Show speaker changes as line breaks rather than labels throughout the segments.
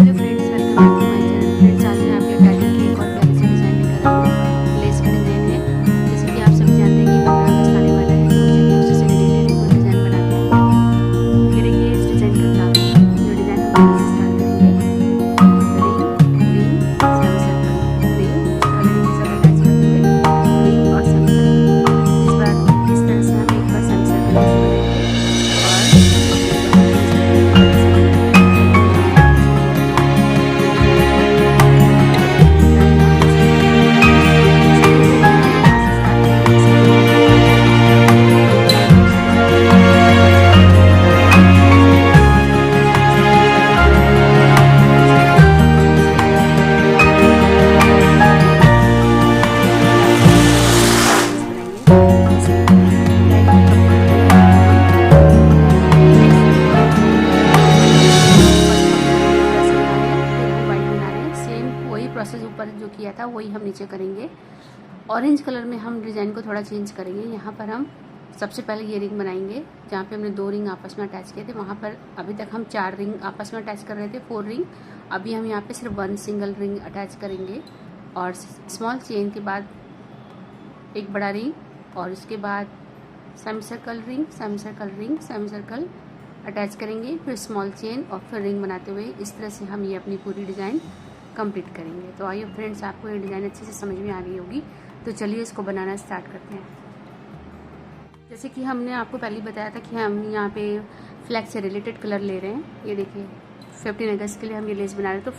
Hello friends, welcome back to my channel. Friends, आज मैं आपके टाइटल की एक और प्यारी सी डिज़ाइन लेकर आई हूँ। लेस का डिज़ाइन है। जैसे कि आप सभी जानते हैं कि 15 अगस्त आने वाला है, तो चलिए उसी से रिलेटेड कोई डिज़ाइन बनाते हैं। ये देखिए इस डिज़ाइन का फ्लावर है। जो डिज़ाइन हम पहले से स्टार्ट करेंगे। Ring, ring, semi circle, ring, इस वाले रिंग के साथ अटैच करते हुए रिंग और सेमी सर्कल। इस बार इस तरह से हम एक बार सेमी सर्कल जैसे बनाएंगे और दूसरी बार रिंग से एक बड़ा सा रिंग सर्कल बनाएंगे। ये डिज़ाइन है फ्रंट का। जैसे कि रिंग हम यहाँ से स्टार्ट करेंगे, सेमी सर्कल से रिंग और दूसरी बार सेमी सर्कल बनाएंगे। सेमी सर्कल से एक बार सेमी सर्कल जैसे बनाएंगे और इस तरह से हम रिंग से एक बड़ा रिंग बनाएंगे और सेमी सर्कल से एक और लेस बनाएंगे। इसी लाइन को कंप्लीट करने के बाद हम नेक्स्ट फर्स्ट हम येलो कलर से बना रहे हैं, फिर हम वाइट बना रहे हैं। सेम वही प्रोसेस ऊपर जो किया था वही हम नीचे करेंगे। ऑरेंज कलर में हम डिज़ाइन को थोड़ा चेंज करेंगे। यहाँ पर हम सबसे पहले ये रिंग बनाएंगे जहाँ पे हमने 2 रिंग आपस में अटैच किए थे। वहाँ पर अभी तक हम 4 रिंग आपस में अटैच कर रहे थे, 4 रिंग। अभी हम यहाँ पे सिर्फ 1 सिंगल रिंग अटैच करेंगे और स्मॉल चेन के बाद एक बड़ा रिंग और उसके बाद semi circle ring, semi circle ring, semi circle attach करेंगे, फिर स्मॉल चेन और फिर रिंग बनाते हुए इस तरह से हम ये अपनी पूरी डिज़ाइन कंप्लीट करेंगे। तो आइए फ्रेंड्स, आपको ये डिज़ाइन अच्छे से समझ में आ गई होगी। तो चलिए इसको बनाना स्टार्ट करते हैं। जैसे कि हमने आपको पहले ही बताया था कि हम यहाँ पे फ्लैग से रिलेटेड कलर ले रहे हैं। ये देखिए 15 अगस्त के लिए हम ये लेस बना रहे हैं, तो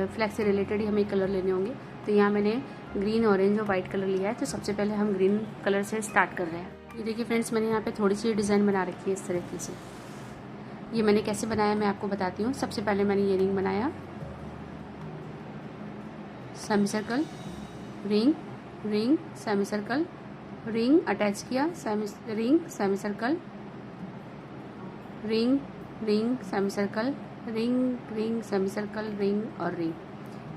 फ्लैग से रिलेटेड ही हमें कलर लेने होंगे। तो यहाँ मैंने ग्रीन, ऑरेंज और वाइट कलर लिया है। तो सबसे पहले हम ग्रीन कलर से स्टार्ट कर रहे हैं। ये देखिए फ्रेंड्स, मैंने यहाँ पे थोड़ी सी डिज़ाइन बना रखी है इस तरीके से। ये मैंने कैसे बनाया मैं आपको बताती हूँ। सबसे पहले मैंने ये रिंग बनाया, semi circle, ring, ring, semi circle, ring attach किया, ring, semi circle, ring, ring, semi circle, ring, ring, semi circle, ring और रिंग।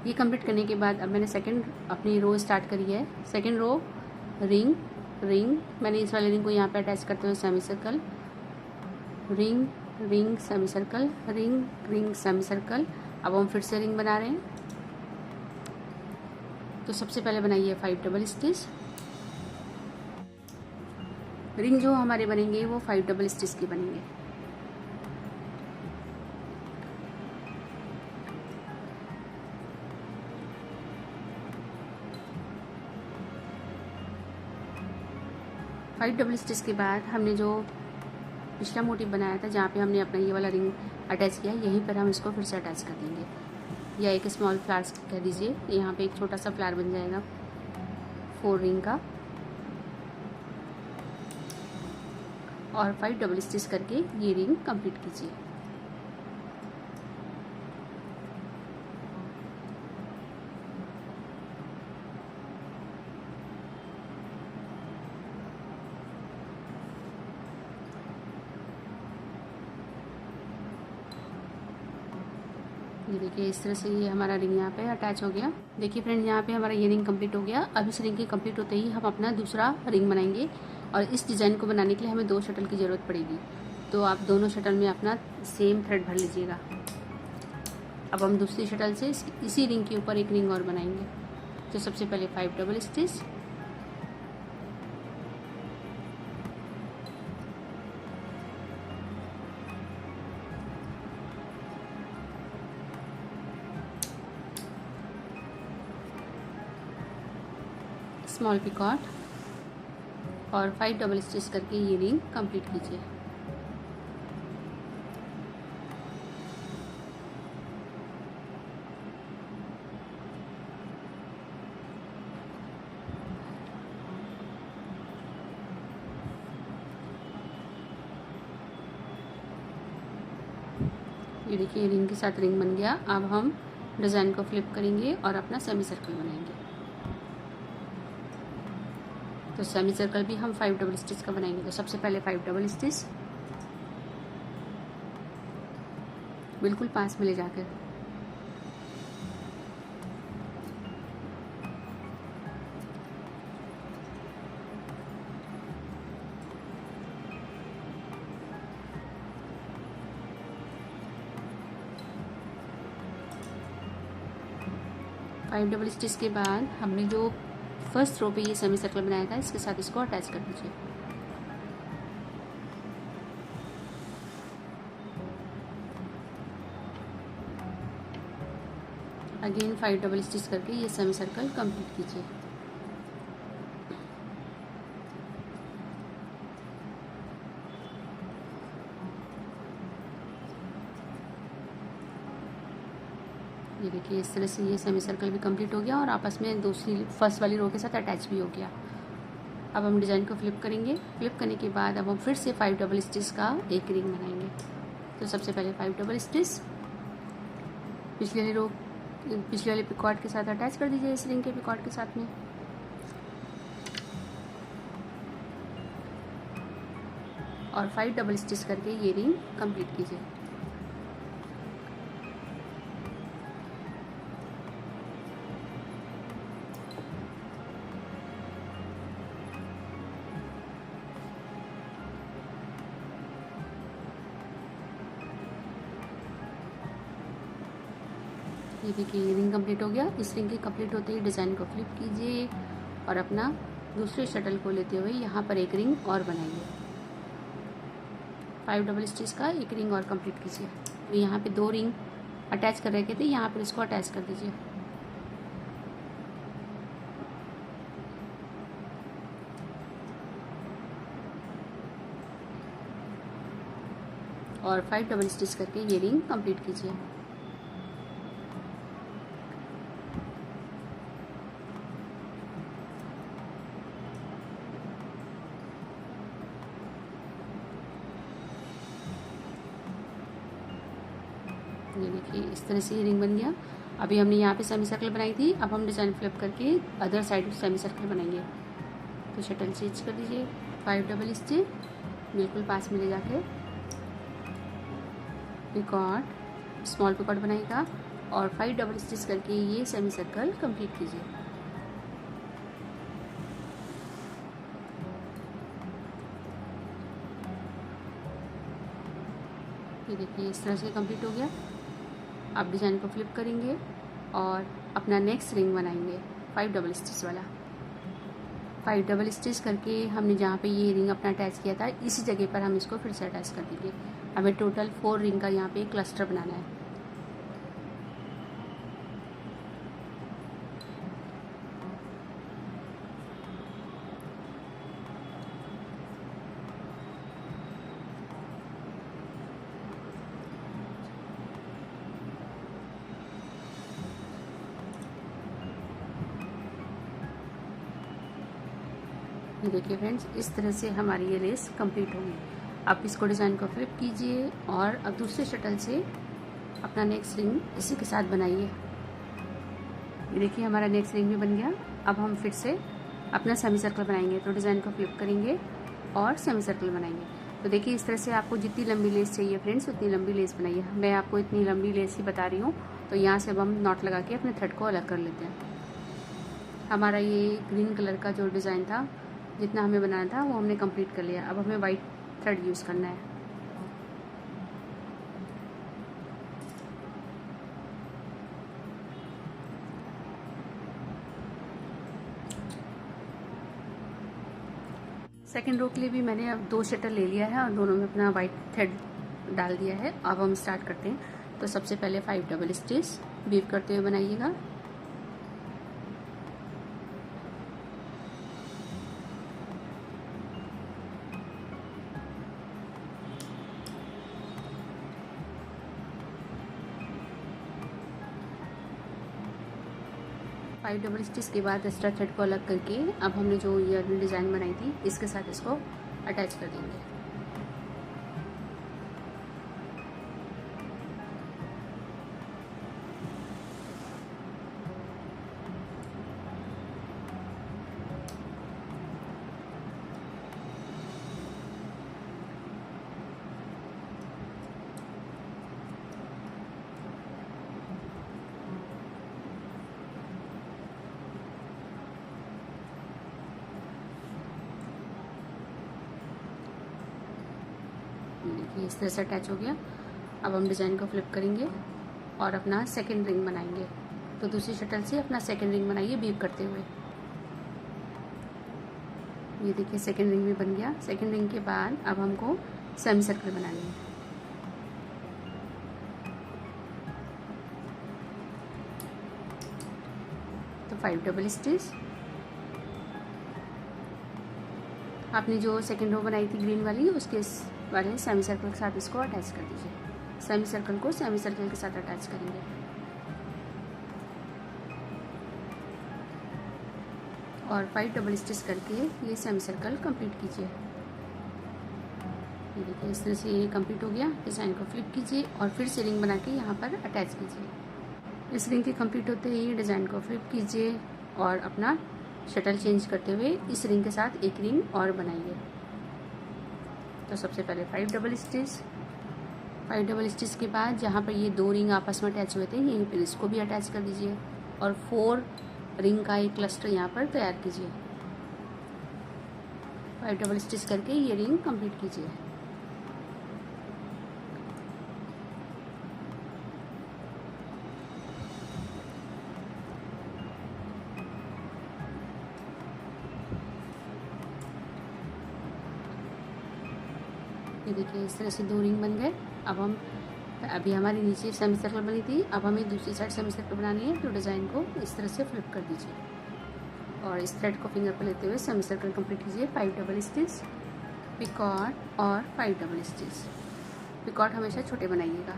ये कंप्लीट करने के बाद अब मैंने सेकंड अपनी रो स्टार्ट करी है। सेकंड रो रिंग, रिंग, मैंने इस वाले रिंग को यहाँ पे अटैच करते हुए semi circle, ring, ring, semi circle, ring, ring, semi circle. अब हम फिर से रिंग बना रहे हैं। तो सबसे पहले बनाइए 5 डबल स्टिच। रिंग जो हमारे बनेंगे वो 5 डबल स्टिच के बनेंगे। फाइव डबल स्टिच के बाद हमने जो पिछला मोटिव बनाया था जहाँ पे हमने अपना ये वाला रिंग अटैच किया, यहीं पर हम इसको फिर से अटैच कर देंगे। या एक स्मॉल फ्लावर कह दीजिए, यहाँ पे एक छोटा सा फ्लावर बन जाएगा 4 रिंग का। और 5 डबल स्टिच करके ये रिंग कंप्लीट कीजिए। ये देखिए इस तरह से ये हमारा रिंग यहाँ पे अटैच हो गया। देखिए फ्रेंड्स, यहाँ पे हमारा ये रिंग कंप्लीट हो गया। अब इस रिंग के कंप्लीट होते ही हम अपना दूसरा रिंग बनाएंगे और इस डिज़ाइन को बनाने के लिए हमें 2 शटल की ज़रूरत पड़ेगी। तो आप दोनों शटल में अपना सेम थ्रेड भर लीजिएगा। अब हम दूसरी शटल से इसी रिंग के ऊपर एक रिंग और बनाएंगे। तो सबसे पहले 5 डबल स्टिच, स्मॉल पिकॉट और 5 डबल स्टिच करके ये रिंग कंप्लीट कीजिए। ये देखिए रिंग के साथ रिंग बन गया। अब हम डिज़ाइन को फ्लिप करेंगे और अपना सेमी सर्कल बनाएंगे। तो सेमी सर्कल भी हम 5 डबल स्टिच का बनाएंगे। तो सबसे पहले 5 डबल स्टिच, बिल्कुल पास में ले जाकर 5 डबल स्टिच के बाद हमने जो फर्स्ट रो पे ये सेमी सर्कल बनाया था, इसके साथ इसको अटैच कर दीजिए। अगेन 5 डबल स्टिच करके ये सेमी सर्कल कंप्लीट कीजिए। ये देखिए इस तरह से ये सेमी सर्कल भी कंप्लीट हो गया और आपस में दूसरी फर्स्ट वाली रो के साथ अटैच भी हो गया। अब हम डिज़ाइन को फ्लिप करेंगे। फ्लिप करने के बाद अब हम फिर से 5 डबल स्टिच का एक रिंग बनाएंगे। तो सबसे पहले 5 डबल स्टिच पिछले वाले पिकॉट के साथ अटैच कर दीजिए, इस रिंग के पिकॉट के साथ में। और 5 डबल स्टिच करके ये रिंग कंप्लीट कीजिए। ये देखिए ये रिंग कंप्लीट हो गया। इस रिंग के कंप्लीट होते ही डिज़ाइन को फ्लिप कीजिए और अपना दूसरे शटल को लेते हुए यहाँ पर एक रिंग और बनाइए। 5 डबल स्टिच का एक रिंग और कंप्लीट कीजिए। तो यहाँ पे 2 रिंग अटैच कर रखे थे, यहाँ पर इसको अटैच कर दीजिए। और 5 डबल स्टिच करके ये रिंग कंप्लीट कीजिए। ये देखिए इस तरह से ये रिंग बन गया। अभी हमने यहाँ पे सेमी सर्कल बनाई थी, अब हम डिज़ाइन फ्लिप करके अदर साइड सेमी सर्कल बनाएंगे। तो शटल चेंज कर दीजिए। 5 डबल स्टिच बिल्कुल पास में ले जाके पिकॉट स्मॉल पिकॉट बनाएगा और 5 डबल स्टिच करके ये सेमी सर्कल कंप्लीट कीजिए। ये देखिए इस तरह से कंप्लीट हो गया। अब डिज़ाइन को फ्लिप करेंगे और अपना नेक्स्ट रिंग बनाएंगे 5 डबल स्टिच वाला। 5 डबल स्टिच करके हमने जहाँ पे ये रिंग अपना अटैच किया था, इसी जगह पर हम इसको फिर से अटैच कर देंगे। हमें टोटल 4 रिंग का यहाँ पे क्लस्टर बनाना है। ये देखिए फ्रेंड्स इस तरह से हमारी ये रेस कंप्लीट होगी। अब इसको डिज़ाइन को फ्लिप कीजिए और अब दूसरे शटल से अपना नेक्स्ट रिंग इसी के साथ बनाइए। ये देखिए हमारा नेक्स्ट रिंग भी बन गया। अब हम फिर से अपना सेमी सर्कल बनाएंगे। तो डिज़ाइन को फ्लिप करेंगे और सेमी सर्कल बनाएंगे। तो देखिए इस तरह से आपको जितनी लंबी लेस चाहिए फ्रेंड्स उतनी लंबी लेस बनाइए। मैं आपको इतनी लंबी लेस ही बता रही हूँ। तो यहाँ से अब हम नॉट लगा के अपने थ्रेड को अलग कर लेते हैं। हमारा ये ग्रीन कलर का जो डिज़ाइन था, जितना हमें बनाना था वो हमने कंप्लीट कर लिया। अब हमें वाइट थ्रेड यूज़ करना है। सेकेंड रो के लिए भी मैंने अब 2 शटल ले लिया है और दोनों में अपना वाइट थ्रेड डाल दिया है। अब हम स्टार्ट करते हैं। तो सबसे पहले 5 डबल स्टिच वीव करते हुए बनाइएगा। फाइव डबल स्टिच के बाद एक्स्ट्रा थ्रेड को अलग करके अब हमने जो ये डिज़ाइन बनाई थी इसके साथ इसको अटैच कर देंगे। देखिए इस तरह से अटैच हो गया। अब हम डिज़ाइन को फ्लिप करेंगे और अपना सेकंड रिंग बनाएंगे। तो दूसरी शटल से अपना सेकेंड रिंग बनाइए बीप करते हुए। ये देखिए सेकेंड रिंग भी बन गया। सेकेंड रिंग के बाद अब हमको सेमी सर्कल बनानी है। तो 5 डबल स्टिच, आपने जो सेकेंड रो बनाई थी ग्रीन वाली उसके वाले सेमी सर्कल के साथ इसको अटैच कर दीजिए। सेमी सर्कल को सेमी सर्कल के साथ अटैच करेंगे और 5 डबल स्टिच करके ये सेमी सर्कल कंप्लीट कीजिए। ये देखिए इस तरह से ये कंप्लीट हो गया। डिज़ाइन को फ्लिप कीजिए और फिर से रिंग बना के यहाँ पर अटैच कीजिए। इस रिंग के कंप्लीट होते ही डिज़ाइन को फ्लिप कीजिए और अपना शटल चेंज करते हुए इस रिंग के साथ एक रिंग और बनाइए। तो सबसे पहले 5 डबल स्टिच, 5 डबल स्टिच के बाद जहाँ पर ये 2 रिंग आपस में अटैच हुए थे यहीं पर इसको भी अटैच कर दीजिए और 4 रिंग का एक क्लस्टर यहाँ पर तैयार कीजिए। 5 डबल स्टिच करके ये रिंग कंप्लीट कीजिए। ये देखिए इस तरह से 2 रिंग बन गए। अब हम अभी हमारी नीचे सेमी सर्कल बनी थी, अब हमें दूसरी साइड सेमी सर्कल बनानी है। तो डिज़ाइन को इस तरह से फ्लिप कर दीजिए और इस थ्रेड को फिंगर पर लेते हुए सेमी सर्कल कंप्लीट कीजिए। 5 डबल स्टिच, पिकॉट और 5 डबल स्टिच। पिकॉट हमेशा छोटे बनाइएगा।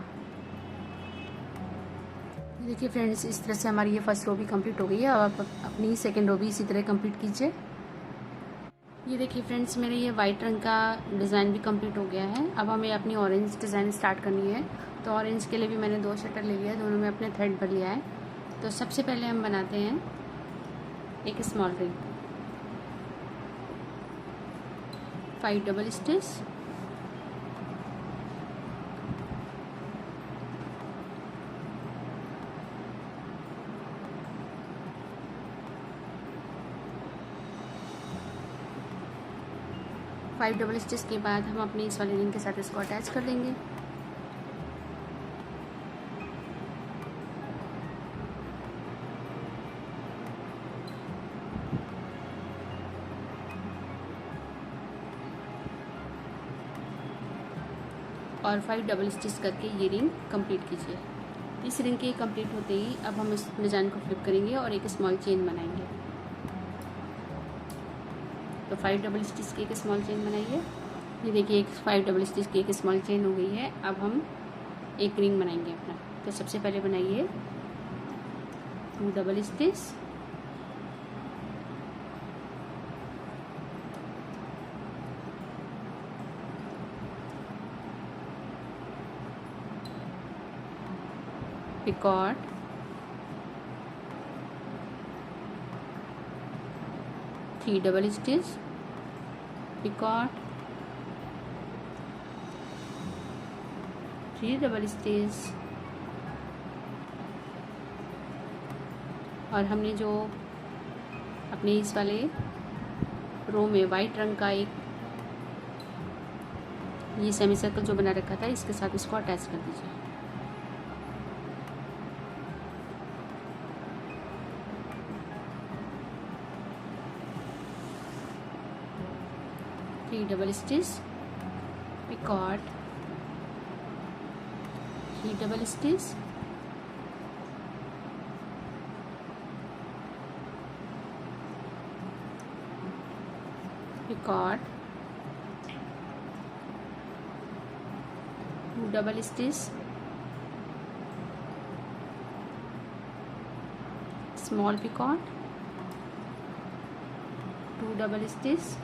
देखिए फ्रेंड्स इस तरह से हमारी ये फर्स्ट रो भी कंप्लीट हो गई है। अब आप अपनी सेकेंड रो भी इसी तरह कंप्लीट कीजिए। ये देखिए फ्रेंड्स मेरे ये वाइट रंग का डिज़ाइन भी कंप्लीट हो गया है। अब हमें अपनी ऑरेंज डिज़ाइन स्टार्ट करनी है। तो ऑरेंज के लिए भी मैंने 2 शटर ले लिया है, दोनों में अपने थ्रेड भर लिया है। तो सबसे पहले हम बनाते हैं एक small ring, 5 double stitch, five double stitch के बाद हम अपनी इस वाले रिंग के साथ इसको अटैच कर देंगे। और 5 डबल स्टिच करके ये रिंग कंप्लीट कीजिए। इस रिंग के कंप्लीट होते ही अब हम इस डिज़ाइन को फ्लिप करेंगे और एक स्मॉल चेन बनाएंगे। तो 5 डबल स्टिच की एक स्मॉल चेन बनाइए। ये देखिए एक 5 डबल स्टिच की एक स्मॉल चेन हो गई है। अब हम एक रिंग बनाएंगे अपना। तो सबसे पहले बनाइए 2 double stitch, picot, 3 double stitch, picot, 3 double stitch और हमने जो अपने इस वाले रो में वाइट रंग का एक ये सेमी सर्कल जो बना रखा था इसके साथ इसको अटैच कर दीजिए। Double stitch, picot, 3 double stitch, picot, 2 double stitch, small picot, 2 double stitch,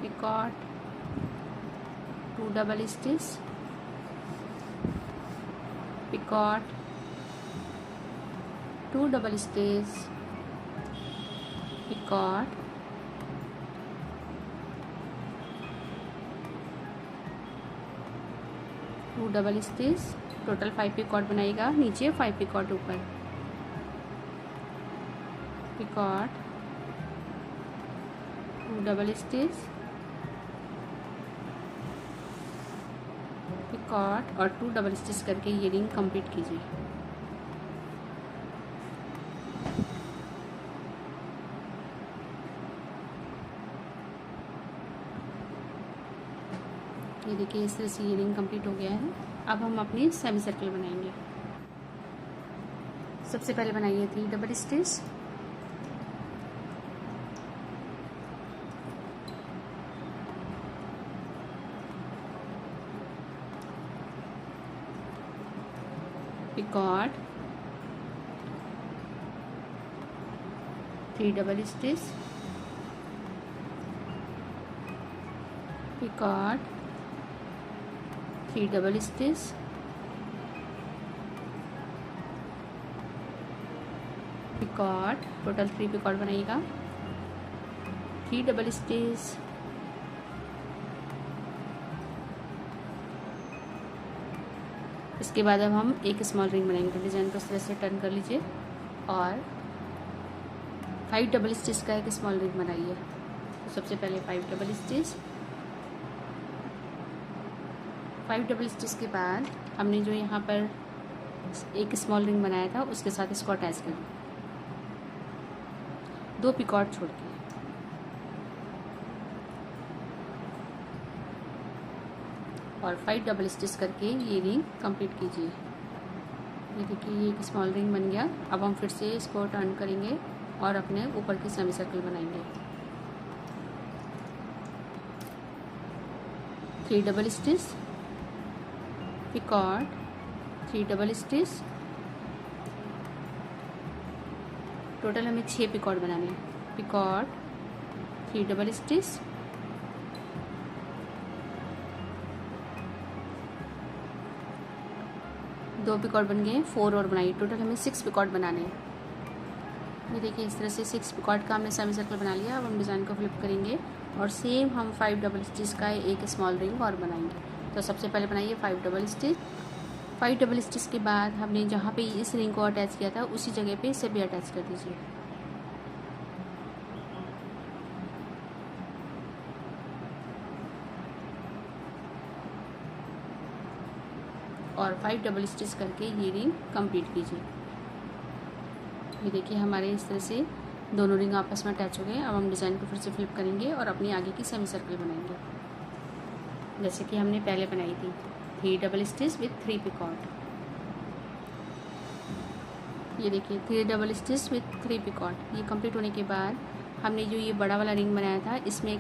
picot, 2 double stitch, picot, 2 double stitch, picot, 2 double stitch. Total 5 picot बनाइएगा, नीचे 5 पिकॉट ऊपर, पिकॉट, 2 डबल स्टिच, पिकॉट और 2 डबल स्टिच करके ये ring complete कीजिए। ये देखिए इस तरह से ये रिंग कंप्लीट हो गया है। अब हम अपनी सेमी सर्कल बनाएंगे। सबसे पहले बनाइए 3 double stitch, picot, 3 double stitch, picot, 3 double stitch, picot, total 3 picot बनाइएगा, 3 डबल स्टिच, इसके बाद अब हम एक स्मॉल रिंग बनाएंगे। तो डिजाइन को इस तरह से टर्न कर लीजिए और 5 डबल स्टिच का एक स्मॉल रिंग बनाइए। तो सबसे पहले 5 डबल स्टिच, 5 डबल स्टिच के बाद हमने जो यहाँ पर एक स्मॉल रिंग बनाया था उसके साथ इसको अटैच कर दिया, 2 पिकॉट छोड़ के, और 5 डबल स्टिच करके ये रिंग कंप्लीट कीजिए। ये देखिए ये एक स्मॉल रिंग बन गया। अब हम फिर से इसको टर्न करेंगे और अपने ऊपर की सेमी सर्कल बनाएंगे। 3 double stitch, picot, 3 double stitch, total हमें 6 पिकॉट बनाने हैं। पिकॉट, 3 डबल स्टिच, दो पिकॉट बन गए, 4 और बनाइए। टोटल हमें 6 पिकॉट बनाने हैं। ये देखिए इस तरह से 6 पिकॉट का हमने सेमी सर्कल बना लिया। अब हम डिज़ाइन को फ्लिप करेंगे और सेम हम 5 डबल स्टिच का एक स्मॉल रिंग और बनाएंगे। तो सबसे पहले बनाइए 5 डबल स्टिच। 5 डबल स्टिच के बाद हमने जहाँ पे इस रिंग को अटैच किया था उसी जगह पे इसे भी अटैच कर दीजिए। और 5 डबल स्टिच करके ये रिंग कंप्लीट कीजिए। ये देखिए हमारे इस तरह से दोनों रिंग आपस में अटैच हो गए। अब हम डिज़ाइन को फिर से फ्लिप करेंगे और अपनी आगे की सेमी सर्कल बनाएंगे जैसे कि हमने पहले बनाई थी। 3 डबल स्टिच विथ 3 पिकॉट। ये देखिए 3 डबल स्टिच विथ 3 पिकॉट। ये कंप्लीट होने के बाद हमने जो ये बड़ा वाला रिंग बनाया था इसमें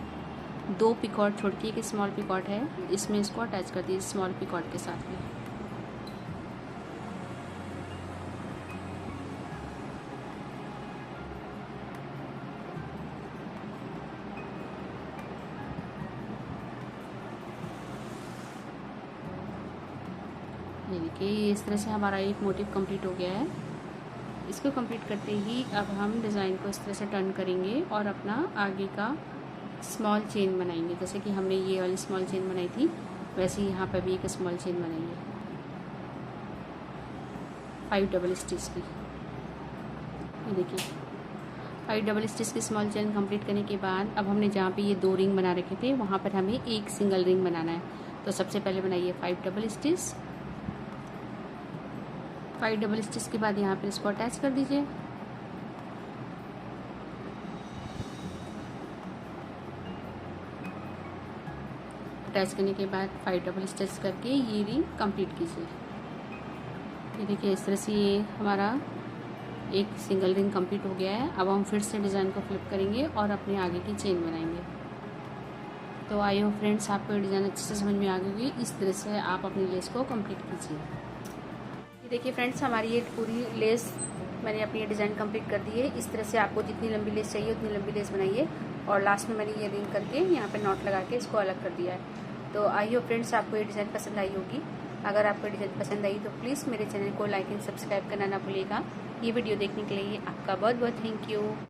2 पिकॉट छोड़ के एक स्मॉल पिकॉट है, इसमें इसको अटैच कर दिए स्मॉल पिकॉट के साथ में। ये देखिए इस तरह से हमारा एक मोटिव कंप्लीट हो गया है। इसको कंप्लीट करते ही अब हम डिज़ाइन को इस तरह से टर्न करेंगे और अपना आगे का स्मॉल चेन बनाएंगे। जैसे कि हमने ये वाली स्मॉल चेन बनाई थी वैसे ही यहाँ पर भी एक स्मॉल चेन बनाएंगे 5 डबल स्टिच की। ये देखिए 5 डबल स्टिच की स्मॉल चेन कंप्लीट करने के बाद अब हमने जहाँ पे ये 2 रिंग बना रखे थे वहाँ पर हमें एक सिंगल रिंग बनाना है। तो सबसे पहले बनाइए 5 डबल स्टिच। 5 डबल स्टिच के बाद यहाँ पर इसको अटैच कर दीजिए। अटैच करने के बाद 5 डबल स्टिच करके ये रिंग कंप्लीट कीजिए। ये देखिए इस तरह से ये हमारा एक सिंगल रिंग कंप्लीट हो गया है। अब हम फिर से डिज़ाइन को फ्लिप करेंगे और अपने आगे की चेन बनाएंगे। तो आई होप फ्रेंड्स आपको डिज़ाइन अच्छे से समझ में आ गई होगी। इस तरह से आप अपनी लेस को कंप्लीट कीजिए। ये देखिए फ्रेंड्स हमारी ये पूरी लेस मैंने अपनी ये डिज़ाइन कंप्लीट कर दी है। इस तरह से आपको जितनी लंबी लेस चाहिए उतनी लंबी लेस बनाइए और लास्ट में मैंने ये रिंग करके यहाँ पे नॉट लगा के इसको अलग कर दिया है। तो आई होप फ्रेंड्स आपको ये डिज़ाइन पसंद आई होगी। अगर आपको डिज़ाइन पसंद आई तो प्लीज़ मेरे चैनल को लाइक एंड सब्सक्राइब करना ना भूलिएगा। ये वीडियो देखने के लिए आपका बहुत बहुत थैंक यू।